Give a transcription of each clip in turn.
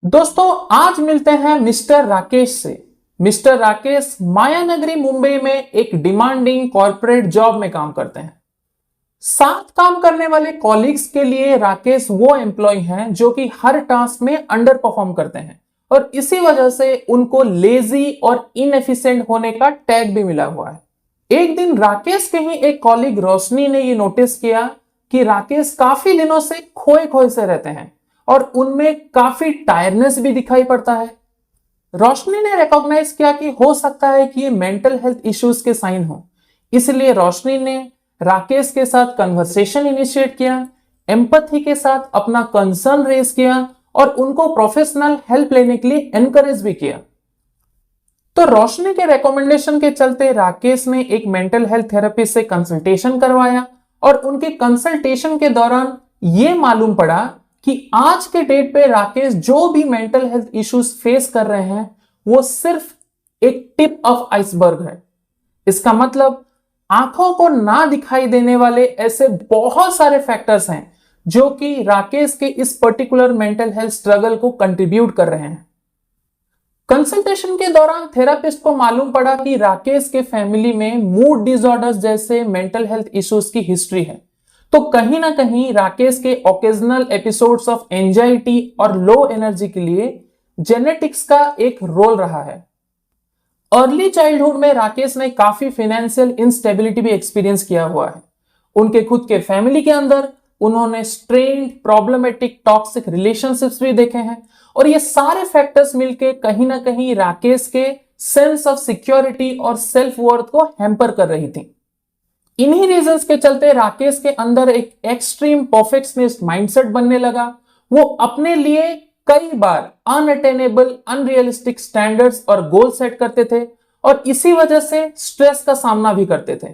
दोस्तों आज मिलते हैं मिस्टर राकेश से। मिस्टर राकेश मायानगरी मुंबई में एक डिमांडिंग कॉर्पोरेट जॉब में काम करते हैं। साथ काम करने वाले कॉलीग्स के लिए राकेश वो एम्प्लॉय हैं जो कि हर टास्क में अंडर परफॉर्म करते हैं और इसी वजह से उनको लेजी और इनएफिशिएंट होने का टैग भी मिला हुआ है। एक दिन राकेश के ही एक कॉलीग रोशनी ने ये नोटिस किया कि राकेश काफी दिनों से खोए खोए से रहते हैं और उनमें काफी टायर्डनेस भी दिखाई पड़ता है। रोशनी ने रिकॉग्नाइज किया कि हो सकता है कि ये मेंटल हेल्थ इश्यूज के साइन हो, इसलिए रोशनी ने राकेश के साथ कन्वर्सेशन इनिशिएट किया, एम्पैथी के साथ अपना कंसर्न रेज किया और उनको प्रोफेशनल हेल्प लेने के लिए एनकरेज भी किया। तो रोशनी के रिकमेंडेशन के चलते राकेश ने एक मेंटल हेल्थ थेरेपिस्ट से कंसल्टेशन करवाया और उनके कंसल्टेशन के दौरान यह मालूम पड़ा कि आज के डेट पे राकेश जो भी मेंटल हेल्थ इश्यूज फेस कर रहे हैं वो सिर्फ एक टिप ऑफ आइसबर्ग है। इसका मतलब आंखों को ना दिखाई देने वाले ऐसे बहुत सारे फैक्टर्स हैं जो कि राकेश के इस पर्टिकुलर मेंटल हेल्थ स्ट्रगल को कंट्रीब्यूट कर रहे हैं। कंसल्टेशन के दौरान थेरापिस्ट को मालूम पड़ा कि राकेश के फैमिली में मूड डिसऑर्डर्स जैसे मेंटल हेल्थ इश्यूज की हिस्ट्री है, तो कहीं ना कहीं राकेश के ओकेजनल एपिसोड्स ऑफ एंजाइटी और लो एनर्जी के लिए जेनेटिक्स का एक रोल रहा है। अर्ली चाइल्डहुड में राकेश ने काफी फाइनेंशियल इंस्टेबिलिटी भी एक्सपीरियंस किया हुआ है। उनके खुद के फैमिली के अंदर उन्होंने स्ट्रेन्ड, प्रॉब्लमेटिक, टॉक्सिक रिलेशनशिप्स भी देखे हैं और ये सारे फैक्टर्स मिलके कहीं ना कहीं राकेश के सेंस ऑफ सिक्योरिटी और सेल्फ वर्थ को हैम्पर कर रही थी। इन्हीं रीजंस के चलते राकेश के अंदर एक एक्सट्रीम परफेक्शनिस्ट माइंडसेट बनने लगा। वो अपने लिए कई बार अनअटेनेबल, अनरियलिस्टिक स्टैंडर्ड्स और गोल सेट करते थे और इसी वजह से स्ट्रेस का सामना भी करते थे।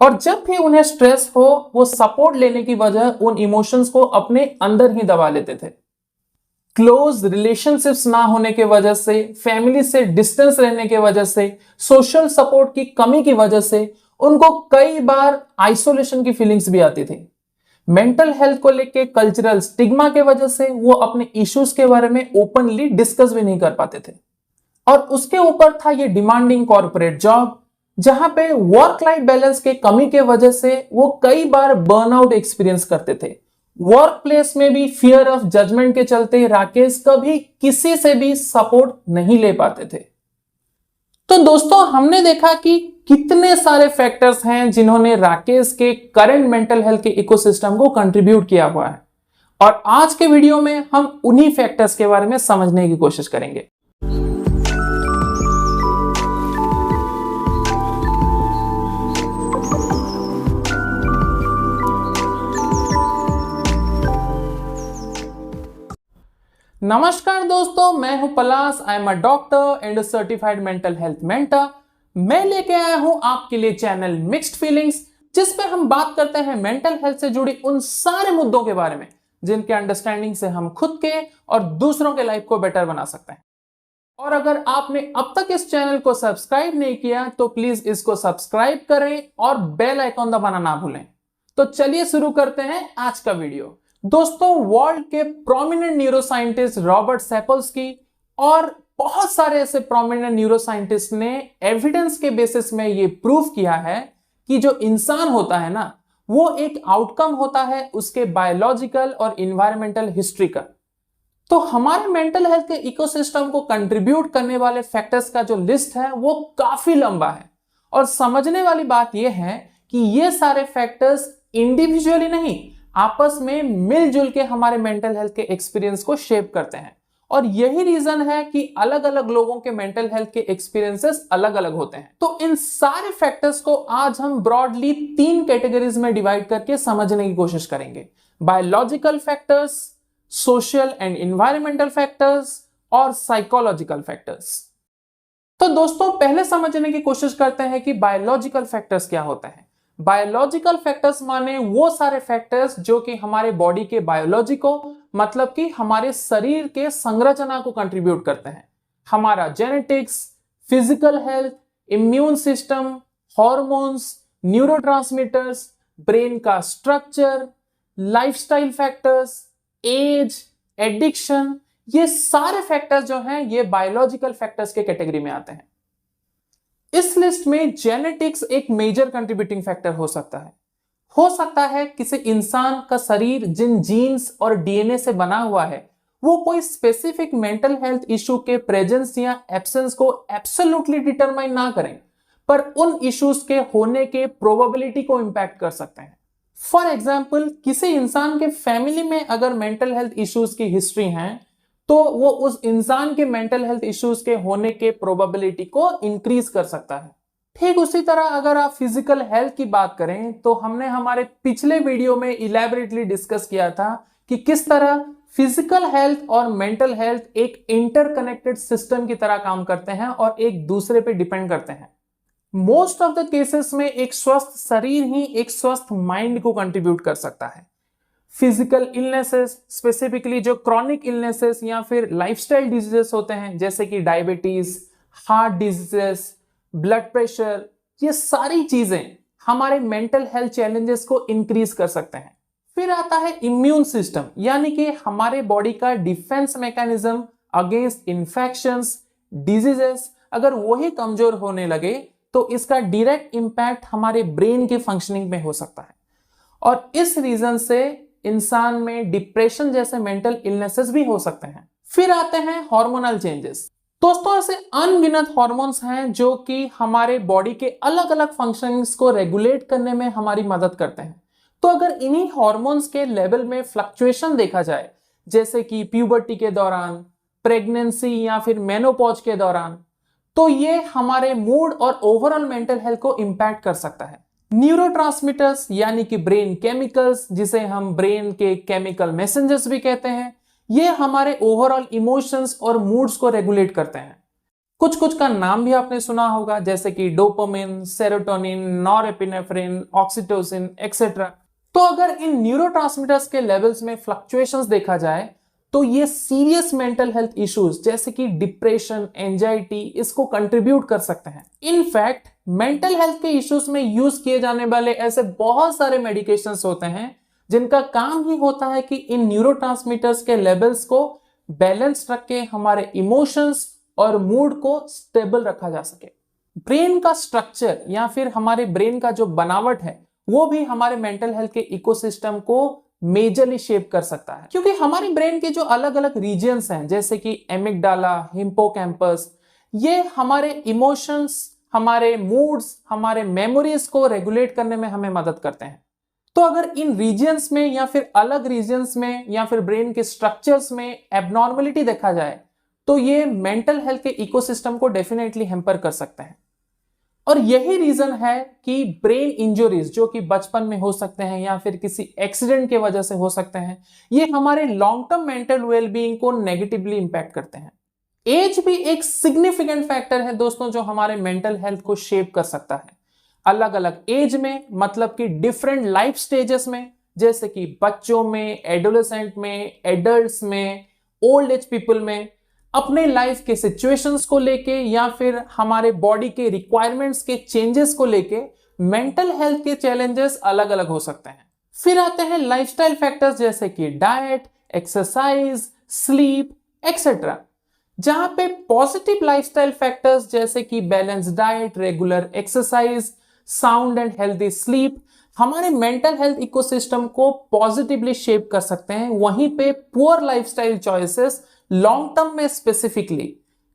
और जब भी उन्हें स्ट्रेस हो वो सपोर्ट लेने की वजह उन इमोशंस को अपने अंदर ही दबा लेते थे। क्लोज रिलेशनशिप्स ना होने के वजह से, फैमिली से डिस्टेंस रहने के वजह से, सोशल सपोर्ट की कमी की वजह से उनको कई बार आइसोलेशन की फीलिंग्स भी आती थी। मेंटल हेल्थ को लेके कल्चरल स्टिग्मा के वजह से वो अपने इश्यूज के बारे में ओपनली डिस्कस भी नहीं कर पाते थे। और उसके ऊपर था ये डिमांडिंग कॉर्पोरेट जॉब, जहां पे वर्क लाइफ बैलेंस के कमी के वजह से वो कई बार बर्नआउट एक्सपीरियंस करते थे। वर्क प्लेस में भी फियर ऑफ जजमेंट के चलते राकेश कभी किसी से भी सपोर्ट नहीं ले पाते थे। तो दोस्तों हमने देखा कि कितने सारे फैक्टर्स हैं जिन्होंने राकेश के करंट मेंटल हेल्थ के इकोसिस्टम को कंट्रीब्यूट किया हुआ है और आज के वीडियो में हम उन्हीं फैक्टर्स के बारे में समझने की कोशिश करेंगे। नमस्कार दोस्तों, मैं हूं Palash. I am a doctor and certified mental health mentor. मैं लेके आया हूं आपके लिए चैनल मिक्स्ड फीलिंग्स, जिस पे हम बात करते हैं मेंटल हेल्थ से जुड़ी उन सारे मुद्दों के बारे में जिनके अंडरस्टैंडिंग से हम खुद के और दूसरों के लाइफ को बेटर बना सकते हैं। और अगर आपने अब तक इस चैनल को सब्सक्राइब नहीं किया तो प्लीज इसको सब्सक्राइब करें और बेल आइकॉन दबाना ना भूलें। तो चलिए शुरू करते हैं आज का वीडियो। दोस्तों वर्ल्ड के प्रोमिनेंट न्यूरोसाइंटिस्ट रॉबर्ट सैपोल्स्की और बहुत सारे ऐसे प्रोमिनेंट न्यूरोसाइंटिस्ट ने एविडेंस के बेसिस में ये प्रूव किया है कि जो इंसान होता है ना वो एक आउटकम होता है उसके बायोलॉजिकल और इन्वायरमेंटल हिस्ट्री का। तो हमारे मेंटल हेल्थ के इकोसिस्टम को कंट्रीब्यूट करने वाले फैक्टर्स का जो लिस्ट है वो काफी लंबा है और समझने वाली बात यह है कि ये सारे फैक्टर्स इंडिविजुअली नहीं, आपस में मिलजुल के हमारे मेंटल हेल्थ के एक्सपीरियंस को शेप करते हैं। और यही रीजन है कि अलग अलग लोगों के मेंटल हेल्थ के एक्सपीरियंसेस अलग अलग होते हैं। तो इन सारे फैक्टर्स को आज हम ब्रॉडली 3 कैटेगरीज में डिवाइड करके समझने की कोशिश करेंगे। Biological factors, social and environmental factors और साइकोलॉजिकल फैक्टर्स। तो दोस्तों पहले समझने की कोशिश करते हैं कि बायोलॉजिकल फैक्टर्स क्या होते हैं। बायोलॉजिकल फैक्टर्स माने वो सारे फैक्टर्स जो कि हमारे बॉडी के बायोलॉजी को, मतलब कि हमारे शरीर के संरचना को कंट्रीब्यूट करते हैं। हमारा genetics, physical health, immune system, hormones, neurotransmitters, brain का structure, lifestyle factors, age, addiction, ये सारे फैक्टर्स जो हैं ये बायोलॉजिकल फैक्टर्स के कैटेगरी में आते हैं। इस लिस्ट में जेनेटिक्स एक मेजर कंट्रीब्यूटिंग फैक्टर हो सकता है। हो सकता है किसी इंसान का शरीर जिन जीन्स और डीएनए से बना हुआ है वो कोई स्पेसिफिक मेंटल हेल्थ इशू के प्रेजेंस या एब्सेंस को एब्सोल्युटली डिटरमाइन ना करें, पर उन इश्यूज के होने के प्रोबेबिलिटी को इंपैक्ट कर सकते हैं। फॉर एग्जाम्पल, किसी इंसान के फैमिली में अगर मेंटल हेल्थ इश्यूज की हिस्ट्री है तो वो उस इंसान के मेंटल हेल्थ इश्यूज के होने के प्रोबेबिलिटी को इंक्रीज कर सकता है। ठीक उसी तरह अगर आप फिजिकल हेल्थ की बात करें तो हमने हमारे पिछले वीडियो में इलैबोरेटली डिस्कस किया था कि किस तरह फिजिकल हेल्थ और मेंटल हेल्थ एक इंटरकनेक्टेड सिस्टम की तरह काम करते हैं और एक दूसरे पे डिपेंड करते हैं। मोस्ट ऑफ द केसेस में एक स्वस्थ शरीर ही एक स्वस्थ माइंड को कंट्रीब्यूट कर सकता है। फिजिकल इलनेसेस, स्पेसिफिकली जो क्रॉनिक इलनेसेस या फिर लाइफस्टाइल डिजीजेस होते हैं जैसे कि diabetes, heart diseases, blood pressure, ये सारी चीजें हमारे मेंटल हेल्थ चैलेंजेस को इंक्रीज कर सकते हैं। फिर आता है इम्यून सिस्टम, यानी कि हमारे बॉडी का defence mechanism against infections, diseases अगर वही कमजोर होने लगे तो इसका डायरेक्ट इंपैक्ट हमारे ब्रेन के फंक्शनिंग में हो सकता है और इस रीजन से इंसान में डिप्रेशन जैसे मेंटल इलनेसेस भी हो सकते हैं। फिर आते हैं हार्मोनल चेंजेस। दोस्तों, ऐसे अनगिनत हार्मोन्स हैं जो कि हमारे बॉडी के अलग अलग फंक्शंस को रेगुलेट करने में हमारी मदद करते हैं। तो अगर इन्हीं हार्मोन्स के लेवल में फ्लक्चुएशन देखा जाए, जैसे कि प्यूबर्टी के दौरान, प्रेगनेंसी या फिर मेनोपॉज के दौरान, तो ये हमारे मूड और ओवरऑल मेंटल हेल्थ को इंपैक्ट कर सकता है। न्यूरोट्रांसमीटर्स यानी कि ब्रेन केमिकल्स, जिसे हम ब्रेन के केमिकल मैसेंजर्स भी कहते हैं, ये हमारे ओवरऑल इमोशंस और मूड्स को रेगुलेट करते हैं। कुछ का नाम भी आपने सुना होगा जैसे कि dopamine, serotonin, norepinephrine, oxytocin etcetera. तो अगर इन न्यूरोट्रांसमीटर्स के लेवल्स में फ्लक्चुएशंस देखा जाए तो ये सीरियस मेंटल हेल्थ इश्यूज जैसे कि डिप्रेशन, एंजाइटी इसको कंट्रीब्यूट कर सकते हैं। इनफैक्ट मेंटल हेल्थ के इश्यूज में यूज किए जाने वाले ऐसे बहुत सारे मेडिकेशंस होते हैं जिनका काम ही होता है कि इन न्यूरोट्रांसमीटर्स के लेवल्स को बैलेंस रख के हमारे इमोशंस और मूड को स्टेबल रखा जा सके। ब्रेन का स्ट्रक्चर या फिर हमारे ब्रेन का जो बनावट है वो भी हमारे मेंटल हेल्थ के इकोसिस्टम को मेजरली शेप कर सकता है, क्योंकि हमारे ब्रेन के जो अलग अलग रीजन्स हैं जैसे कि एमिगडाला, हिप्पोकैम्पस, ये हमारे इमोशंस, हमारे मूड्स, हमारे मेमोरीज को रेगुलेट करने में हमें मदद करते हैं। तो अगर इन रीजन्स में या फिर अलग रीजन्स में या फिर ब्रेन के स्ट्रक्चर्स में एबनॉर्मलिटी देखा जाए तो ये मेंटल हेल्थ के इकोसिस्टम को डेफिनेटली हैम्पर कर सकते हैं। और यही रीजन है कि ब्रेन इंजरीज जो कि बचपन में हो सकते हैं या फिर किसी एक्सीडेंट के वजह से हो सकते हैं, ये हमारे लॉन्ग टर्म मेंटल वेलबीइंग को नेगेटिवली इंपैक्ट करते हैं। एज भी एक सिग्निफिकेंट फैक्टर है दोस्तों जो हमारे मेंटल हेल्थ को शेप कर सकता है। अलग अलग एज में, मतलब कि डिफरेंट लाइफ स्टेजेस में, जैसे कि बच्चों में, एडोलेसेंट में, एडल्ट्स में, ओल्ड एज पीपल में, अपने लाइफ के सिचुएशंस को लेके या फिर हमारे बॉडी के रिक्वायरमेंट्स के चेंजेस को लेके मेंटल हेल्थ के चैलेंजेस अलग अलग हो सकते हैं। फिर आते हैं लाइफस्टाइल फैक्टर्स जैसे कि डाइट, एक्सरसाइज, स्लीप एक्सेट्रा, जहां पे पॉजिटिव लाइफस्टाइल फैक्टर्स जैसे कि balance diet, regular exercise, sound and healthy sleep हमारे मेंटल हेल्थ इकोसिस्टम को पॉजिटिवली शेप कर सकते हैं। वहीं पे poor lifestyle choices long term में स्पेसिफिकली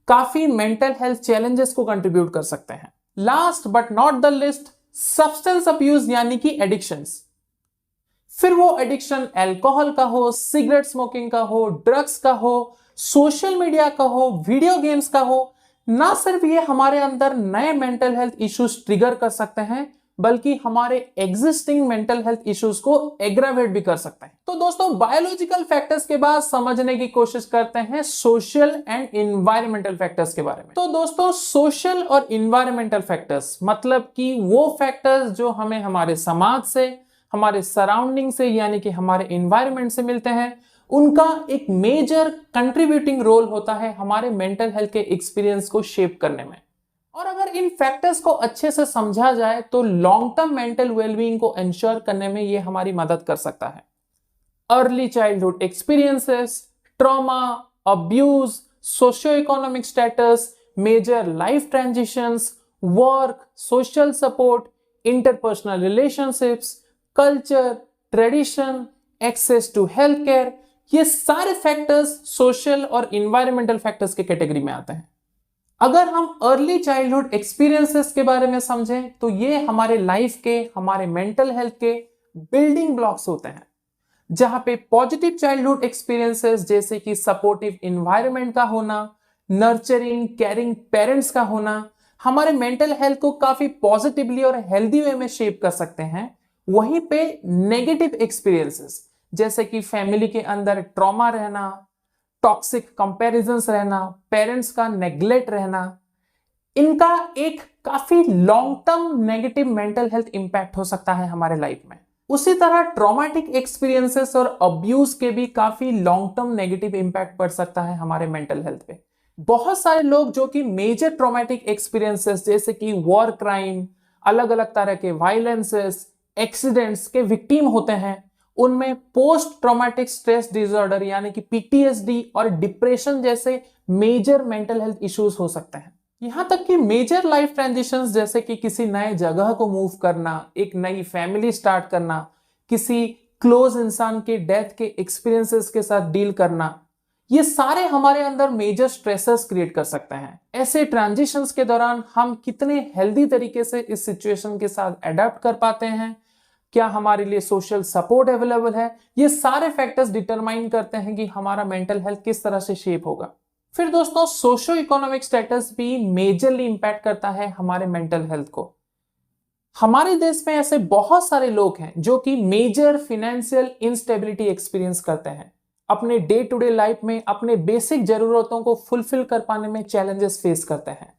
काफी मेंटल हेल्थ चैलेंजेस को कंट्रीब्यूट कर सकते हैं। Last but not the list, substance abuse यानी कि एडिक्शंस। फिर वो एडिक्शन अल्कोहल का हो, सिगरेट स्मोकिंग का हो, ड्रग्स का हो, सोशल मीडिया का हो, वीडियो गेम्स का हो, ना सिर्फ ये हमारे अंदर नए मेंटल हेल्थ इश्यूज ट्रिगर कर सकते हैं बल्कि हमारे एग्जिस्टिंग मेंटल हेल्थ इश्यूज को एग्रावेट भी कर सकते हैं। तो दोस्तों, बायोलॉजिकल फैक्टर्स के बाद समझने की कोशिश करते हैं सोशल एंड इन्वायरमेंटल फैक्टर्स के बारे में। तो दोस्तों, सोशल और इन्वायरमेंटल फैक्टर्स मतलब कि वो फैक्टर्स जो हमें हमारे समाज से, हमारे सराउंडिंग से यानी कि हमारे इन्वायरमेंट से मिलते हैं, उनका एक मेजर कंट्रीब्यूटिंग रोल होता है हमारे मेंटल हेल्थ के एक्सपीरियंस को शेप करने में। और अगर इन फैक्टर्स को अच्छे से समझा जाए तो लॉन्ग टर्म मेंटल वेलबीइंग को इंश्योर करने में ये हमारी मदद कर सकता है। Early childhood experiences, trauma, abuse, socio-economic status, major life transitions, work, social support, interpersonal relationships, culture, tradition, access to healthcare, ये सारे फैक्टर्स सोशल और इन्वायरमेंटल फैक्टर्स के कैटेगरी में आते हैं। अगर हम अर्ली चाइल्डहुड एक्सपीरियंसेस के बारे में समझें तो ये हमारे लाइफ के, हमारे मेंटल हेल्थ के बिल्डिंग ब्लॉक्स होते हैं, जहां पे पॉजिटिव चाइल्डहुड एक्सपीरियंसेस जैसे कि सपोर्टिव इन्वायरमेंट का होना, नर्चरिंग केयरिंग पेरेंट्स का होना हमारे मेंटल हेल्थ को काफी पॉजिटिवली और हेल्दी वे में शेप कर सकते हैं। वहीं पे नेगेटिव एक्सपीरियंसेस जैसे कि फैमिली के अंदर ट्रॉमा रहना, टॉक्सिक कंपैरिजंस रहना, पेरेंट्स का नेग्लेक्ट रहना, इनका एक काफी long term negative mental health impact हो सकता है हमारे लाइफ में। उसी तरह ट्रॉमेटिक एक्सपीरियंसेस और अब्यूज के भी काफी लॉन्ग टर्म नेगेटिव इंपैक्ट पड़ सकता है हमारे मेंटल हेल्थ पे। बहुत सारे लोग जो कि मेजर ट्रॉमेटिक एक्सपीरियंसेस जैसे कि वॉर क्राइम, अलग अलग तरह के वायलेंसेस, एक्सीडेंट्स के विक्टिम होते हैं, उनमें पोस्ट ट्रॉमेटिक स्ट्रेस डिसऑर्डर यानी कि पीटीएसडी और डिप्रेशन जैसे मेजर मेंटल हेल्थ इश्यूज हो सकते हैं। यहां तक कि मेजर लाइफ ट्रांजिशंस जैसे कि किसी नए जगह को मूव करना, एक नई फैमिली स्टार्ट करना, किसी क्लोज इंसान के डेथ के एक्सपीरियंसेस के साथ डील करना, ये सारे हमारे अंदर मेजर स्ट्रेसेस क्रिएट कर सकते हैं। ऐसे ट्रांजिशंस के दौरान हम कितने हेल्दी तरीके से इस सिचुएशन के साथ अडेप्ट कर पाते हैं, क्या हमारे लिए सोशल सपोर्ट अवेलेबल है, ये सारे फैक्टर्स डिटरमाइन करते हैं कि हमारा मेंटल हेल्थ किस तरह से शेप होगा। फिर दोस्तों सोशो इकोनॉमिक स्टेटस भी मेजरली इंपैक्ट करता है हमारे मेंटल हेल्थ को। हमारे देश में ऐसे बहुत सारे लोग हैं जो कि मेजर फाइनेंशियल इंस्टेबिलिटी एक्सपीरियंस करते हैं, अपने डे टू डे लाइफ में अपने बेसिक जरूरतों को फुलफिल कर पाने में चैलेंजेस फेस करते हैं,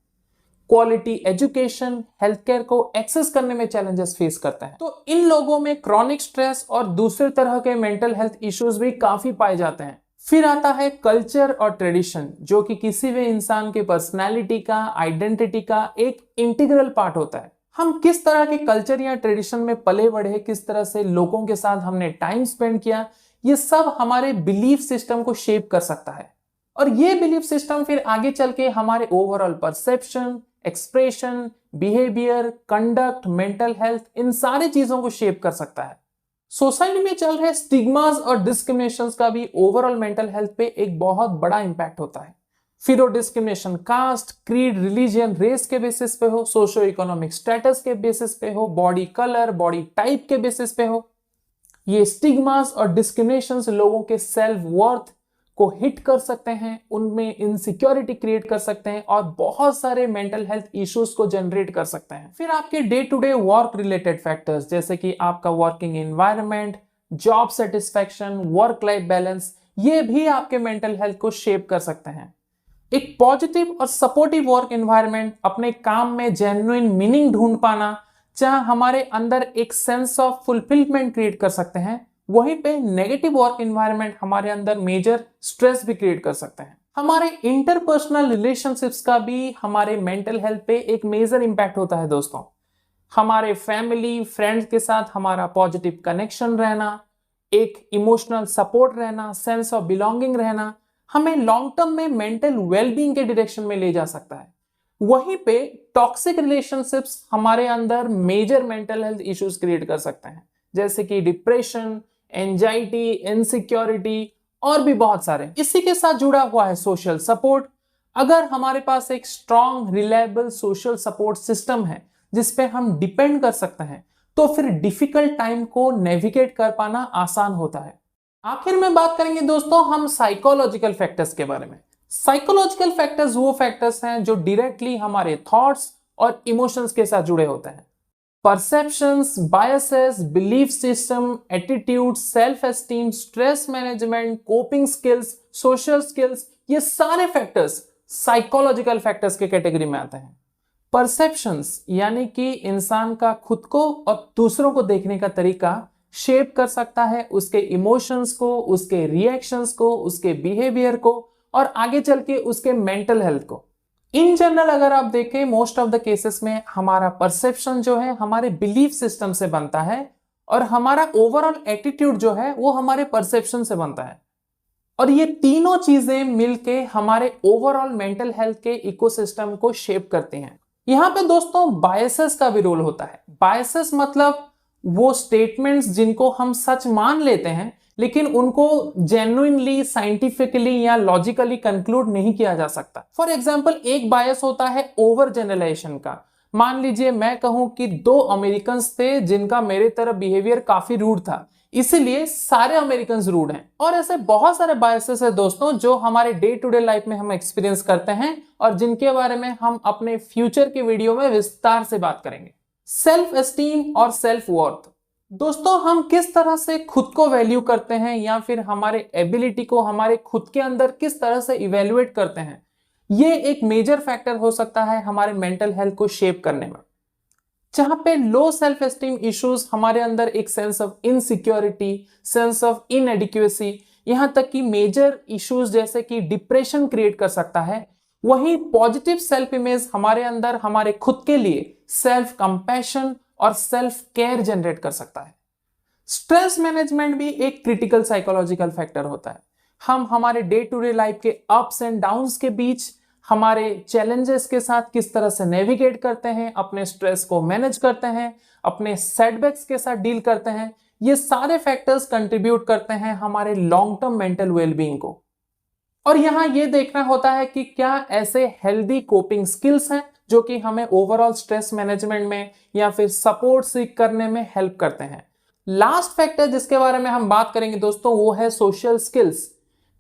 क्वालिटी एजुकेशन, हेल्थ केयर को एक्सेस करने में चैलेंजेस फेस करते हैं। तो इन लोगों में क्रॉनिक स्ट्रेस और दूसरे तरह के मेंटल हेल्थ इश्यूज भी काफी पाए जाते हैं। फिर आता है कल्चर और ट्रेडिशन, जो कि किसी भी इंसान के पर्सनैलिटी का, आइडेंटिटी का एक इंटीग्रल पार्ट होता है। हम किस तरह के कल्चर या ट्रेडिशन में पले बढ़े, किस तरह से लोगों के साथ हमने टाइम स्पेंड किया, ये सब हमारे बिलीफ सिस्टम को शेप कर सकता है। और ये बिलीफ सिस्टम फिर आगे चल के हमारे overall perception, expression, behaviour, conduct, mental health, इन सारी चीजों को शेप कर सकता है। सोसाइटी में चल रहे स्टिग्मास और डिस्क्रिमिनेशंस का भी ओवरऑल मेंटल हेल्थ पे एक बहुत बड़ा इंपैक्ट होता है। फिर वो discrimination caste, creed, religion, race के बेसिस पे हो, सोशो इकोनॉमिक स्टेटस के बेसिस पे हो, बॉडी कलर, बॉडी टाइप के बेसिस पे हो, ये स्टिग्मास और डिस्क्रिमिनेशंस लोगों के सेल्फ वर्थ को हिट कर सकते हैं, उनमें इनसिक्योरिटी क्रिएट कर सकते हैं और बहुत सारे मेंटल हेल्थ इश्यूज को जनरेट कर सकते हैं। फिर आपके day to day work related factors जैसे कि आपका working environment, job satisfaction, work life balance, ये भी आपके मेंटल हेल्थ को शेप कर सकते हैं। एक पॉजिटिव और सपोर्टिव वर्क एनवायरनमेंट, अपने काम में जेन्युइन मीनिंग ढूंढ पाना, जहां हमारे अंदर एक सेंस ऑफ फुलफिलमेंट क्रिएट कर सकते हैं, वहीं पे नेगेटिव वर्क एनवायरनमेंट हमारे अंदर मेजर स्ट्रेस भी क्रिएट कर सकते हैं। हमारे इंटरपर्सनल रिलेशनशिप्स का भी हमारे मेंटल हेल्थ पे एक मेजर इंपैक्ट होता है दोस्तों। हमारे फैमिली, फ्रेंड्स के साथ हमारा पॉजिटिव कनेक्शन रहना, एक इमोशनल सपोर्ट रहना, सेंस ऑफ बिलोंगिंग रहना, हमें लॉन्ग टर्म में मेंटल वेलबींग के डायरेक्शन में ले जा सकता है। वहीं पे टॉक्सिक रिलेशनशिप्स हमारे अंदर major mental health issues create कर सकते हैं, जैसे कि डिप्रेशन, एंजाइटी, इनसिक्योरिटी और भी बहुत सारे। इसी के साथ जुड़ा हुआ है सोशल सपोर्ट। अगर हमारे पास एक strong, reliable social support system है जिस पे हम डिपेंड कर सकते हैं, तो फिर डिफिकल्ट टाइम को नेविगेट कर पाना आसान होता है। आखिर में बात करेंगे दोस्तों हम साइकोलॉजिकल फैक्टर्स के बारे में। साइकोलॉजिकल फैक्टर्स वो फैक्टर्स हैं जो डायरेक्टली हमारे थॉट्स और इमोशंस के साथ जुड़े होते हैं। Perceptions, biases, belief system, attitude, self esteem, stress management, coping skills, social skills, ये सारे फैक्टर्स साइकोलॉजिकल फैक्टर्स के कैटेगरी में आते हैं। परसेप्शंस यानी कि इंसान का खुद को और दूसरों को देखने का तरीका शेप कर सकता है उसके इमोशंस को, उसके रिएक्शंस को, उसके बिहेवियर को और आगे चल के उसके मेंटल हेल्थ को। इन जनरल अगर आप देखें मोस्ट ऑफ द केसेस में हमारा परसेप्शन जो है हमारे बिलीफ सिस्टम से बनता है और हमारा ओवरऑल एटीट्यूड जो है वो हमारे परसेप्शन से बनता है। और ये तीनों चीजें मिलके हमारे ओवरऑल मेंटल हेल्थ के इकोसिस्टम को शेप करती हैं। यहां पे दोस्तों बायसेस का भी रोल होता है। बायसेस मतलब वो स्टेटमेंट्स जिनको हम सच मान लेते हैं लेकिन उनको जेन्युइनली साइंटिफिकली या लॉजिकली कंक्लूड नहीं किया जा सकता। फॉर एग्जाम्पल एक बायस होता है ओवर जनरलाइजेशन का। मान लीजिए मैं कहूं कि 2 अमेरिकन थे जिनका मेरे तरफ बिहेवियर काफी रूड था, इसीलिए सारे अमेरिकन रूड हैं। और ऐसे बहुत सारे बायसेस है दोस्तों जो हमारे डे टू डे लाइफ में हम एक्सपीरियंस करते हैं और जिनके बारे में हम अपने फ्यूचर के वीडियो में विस्तार से बात करेंगे। सेल्फ एस्टीम और सेल्फ वर्थ। दोस्तों हम किस तरह से खुद को वैल्यू करते हैं या फिर हमारे एबिलिटी को हमारे खुद के अंदर किस तरह से इवेल्युएट करते हैं, ये एक मेजर फैक्टर हो सकता है हमारे मेंटल हेल्थ को शेप करने में। जहां पे लो सेल्फ एस्टीम इश्यूज हमारे अंदर एक sense of insecurity, sense of inadequacy, यहां तक कि मेजर इश्यूज जैसे कि डिप्रेशन क्रिएट कर सकता है। वहीं पॉजिटिव सेल्फ इमेज हमारे अंदर हमारे खुद के लिए सेल्फ कंपैशन और सेल्फ केयर जनरेट कर सकता है। स्ट्रेस मैनेजमेंट भी एक क्रिटिकल साइकोलॉजिकल फैक्टर होता है। हम हमारे डे टू डे लाइफ के अप्स एंड डाउन्स के बीच हमारे चैलेंजेस के साथ किस तरह से नेविगेट करते हैं, अपने स्ट्रेस को मैनेज करते हैं, अपने सेटबैक्स के साथ डील करते हैं, ये सारे फैक्टर्स कंट्रीब्यूट करते हैं हमारे लॉन्ग टर्म मेंटल वेलबींग को। और यहां ये देखना होता है कि क्या ऐसे हेल्दी कोपिंग स्किल्स हैं जो कि हमें ओवरऑल स्ट्रेस मैनेजमेंट में या फिर सपोर्ट सीख करने में हेल्प करते हैं। लास्ट फैक्टर जिसके बारे में हम बात करेंगे दोस्तों वो है सोशल स्किल्स,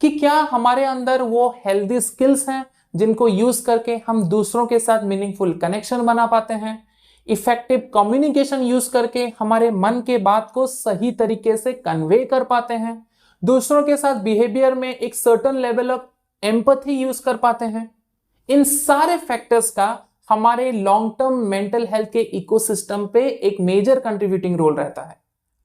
कि क्या हमारे अंदर वो हेल्दी स्किल्स हैं जिनको यूज करके हम दूसरों के साथ मीनिंगफुल कनेक्शन बना पाते हैं, इफेक्टिव कम्युनिकेशन यूज करके हमारे मन के बात को सही तरीके से कन्वे कर पाते हैं, दूसरों के साथ बिहेवियर में एक certain level of empathy use कर पाते हैं। इन सारे फैक्टर्स का हमारे लॉन्ग टर्म मेंटल हेल्थ के इकोसिस्टम पे एक मेजर कंट्रीब्यूटिंग रोल रहता है।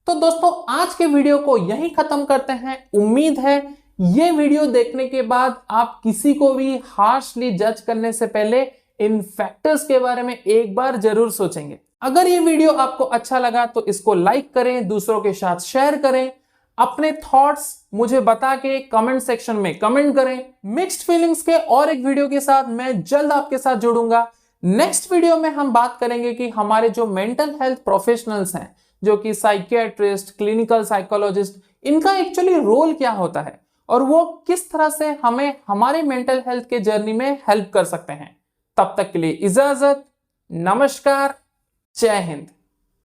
तो दोस्तों आज के वीडियो को यहीं खत्म करते हैं। उम्मीद है ये वीडियो देखने के बाद आप किसी को भी हार्शली जज करने से पहले इन फैक्टर्स के बारे में एक बार जरूर सोचेंगे। अगर ये वीडियो आपको अच्छा लगा तो इसको लाइक करें, दूसरों के साथ शेयर करें, अपने थॉट्स मुझे बता के कमेंट सेक्शन में कमेंट करें। मिक्स्ड फीलिंग्स के और एक वीडियो के साथ मैं जल्द आपके साथ जुड़ूंगा। नेक्स्ट वीडियो में हम बात करेंगे कि हमारे जो मेंटल हेल्थ प्रोफेशनल्स हैं, जो कि साइकियाट्रिस्ट, क्लिनिकल साइकोलॉजिस्ट, इनका एक्चुअली रोल क्या होता है और वो किस तरह से हमें हमारे मेंटल हेल्थ के जर्नी में हेल्प कर सकते हैं। तब तक के लिए इजाजत, नमस्कार, जय हिंद।